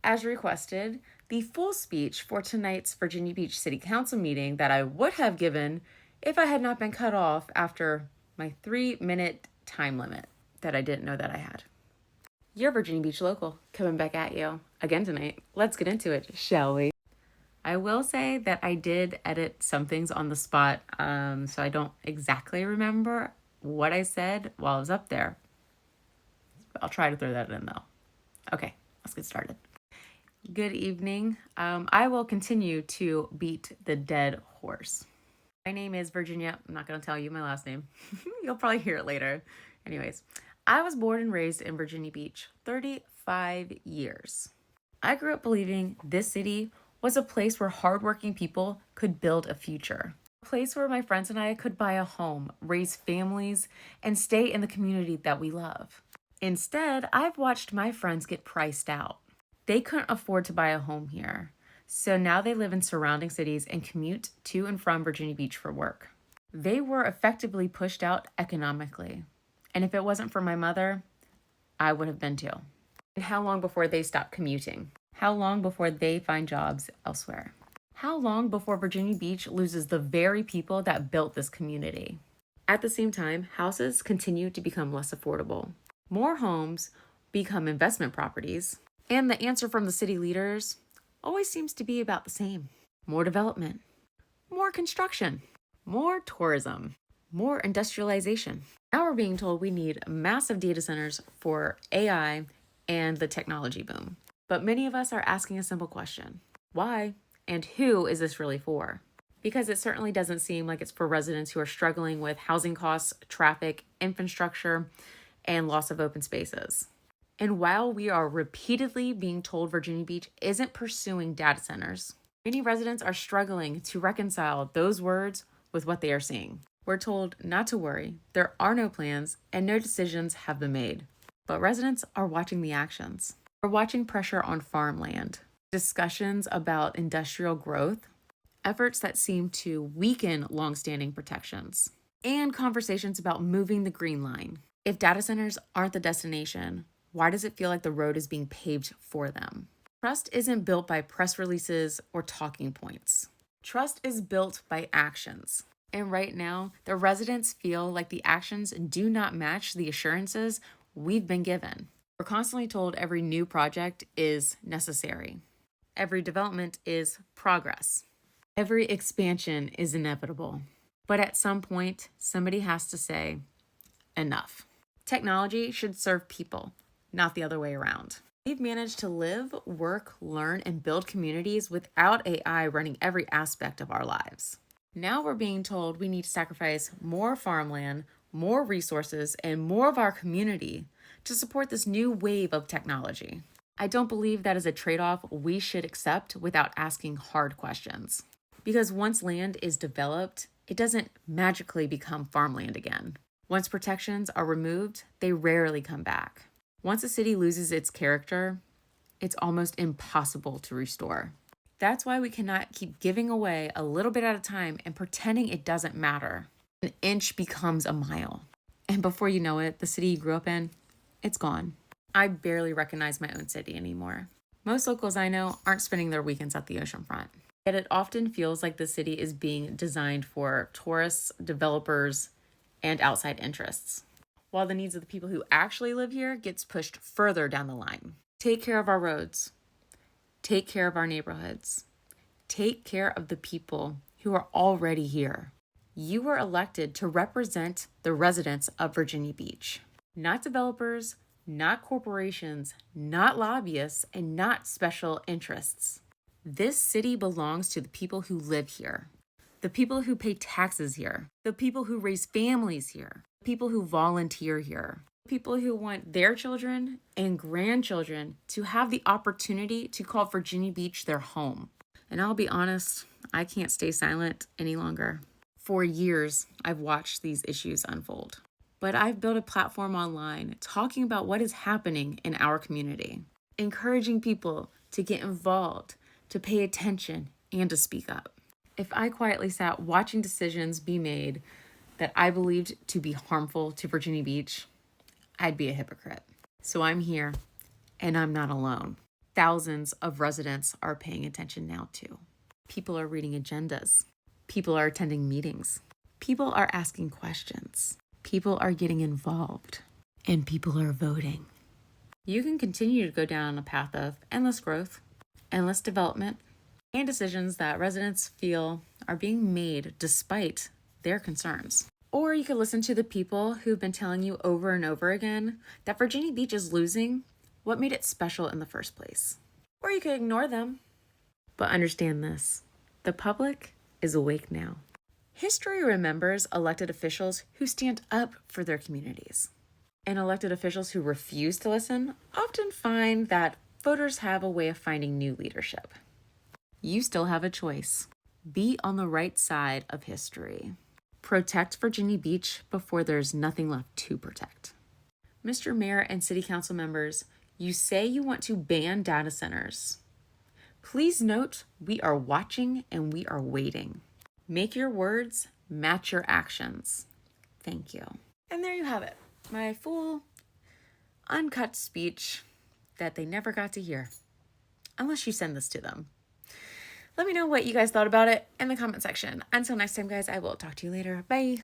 as requested, the full speech for tonight's Virginia Beach City Council meeting that I would have given if I had not been cut off after my 3-minute time limit that I didn't know that I had. Your Virginia Beach local coming back at you again tonight. Let's get into it, shall we? I will say that I did edit some things on the spot, so I don't exactly remember what I said while I was up there. I'll try to throw that in though. Okay, let's get started. Good evening. I will continue to beat the dead horse. My name is Virginia. I'm not going to tell you my last name. You'll probably hear it later. Anyways, I was born and raised in Virginia Beach, 35 years. I grew up believing this city was a place where hardworking people could build a future. A place where my friends and I could buy a home, raise families, and stay in the community that we love. Instead, I've watched my friends get priced out. They couldn't afford to buy a home here, so now they live in surrounding cities and commute to and from Virginia Beach for work. They were effectively pushed out economically, and if it wasn't for my mother, I would have been too. And how long before they stop commuting? How long before they find jobs elsewhere? How long before Virginia Beach loses the very people that built this community? At the same time, houses continue to become less affordable. More homes become investment properties, and the answer from the city leaders always seems to be about the same. More development, more construction, more tourism, more industrialization. Now we're being told we need massive data centers for AI and the technology boom. But many of us are asking a simple question. Why and who is this really for? Because it certainly doesn't seem like it's for residents who are struggling with housing costs, traffic, infrastructure, and loss of open spaces. And while we are repeatedly being told Virginia Beach isn't pursuing data centers, many residents are struggling to reconcile those words with what they are seeing. We're told not to worry, there are no plans, and no decisions have been made. But residents are watching the actions. We're watching pressure on farmland, discussions about industrial growth, efforts that seem to weaken longstanding protections, and conversations about moving the Green Line. If data centers aren't the destination, why does it feel like the road is being paved for them? Trust isn't built by press releases or talking points. Trust is built by actions. And right now, the residents feel like the actions do not match the assurances we've been given. We're constantly told every new project is necessary. Every development is progress. Every expansion is inevitable. But at some point, somebody has to say, enough. Technology should serve people, not the other way around. We've managed to live, work, learn, and build communities without AI running every aspect of our lives. Now we're being told we need to sacrifice more farmland, more resources, and more of our community to support this new wave of technology. I don't believe that is a trade-off we should accept without asking hard questions. Because once land is developed, it doesn't magically become farmland again. Once protections are removed, they rarely come back. Once a city loses its character, it's almost impossible to restore. That's why we cannot keep giving away a little bit at a time and pretending it doesn't matter. An inch becomes a mile. And before you know it, the city you grew up in, it's gone. I barely recognize my own city anymore. Most locals I know aren't spending their weekends at the oceanfront. Yet it often feels like the city is being designed for tourists, developers, and outside interests, while the needs of the people who actually live here gets pushed further down the line. Take care of our roads. Take care of our neighborhoods. Take care of the people who are already here. You were elected to represent the residents of Virginia Beach, not developers, not corporations, not lobbyists, and not special interests. This city belongs to the people who live here, the people who pay taxes here, the people who raise families here, the people who volunteer here, the people who want their children and grandchildren to have the opportunity to call Virginia Beach their home. And I'll be honest, I can't stay silent any longer. For years, I've watched these issues unfold. But I've built a platform online talking about what is happening in our community, encouraging people to get involved, to pay attention, and to speak up. If I quietly sat watching decisions be made that I believed to be harmful to Virginia Beach, I'd be a hypocrite. So I'm here, and I'm not alone. thousands of residents are paying attention now too. People are reading agendas. People are attending meetings. People are asking questions. People are getting involved. And people are voting. You can continue to go down a path of endless growth, endless development, and decisions that residents feel are being made despite their concerns. Or you could listen to the people who've been telling you over and over again that Virginia Beach is losing what made it special in the first place. Or you could ignore them. But understand this, the public is awake now. History remembers elected officials who stand up for their communities. And elected officials who refuse to listen often find that voters have a way of finding new leadership. You still have a choice. Be on the right side of history. Protect Virginia Beach before there's nothing left to protect. Mr. Mayor and City Council members, you say you want to ban data centers. Please note, we are watching and we are waiting. Make your words match your actions. Thank you. And there you have it. My full, uncut speech that they never got to hear. Unless you send this to them. Let me know what you guys thought about it in the comment section. Until next time, guys, I will talk to you later. Bye.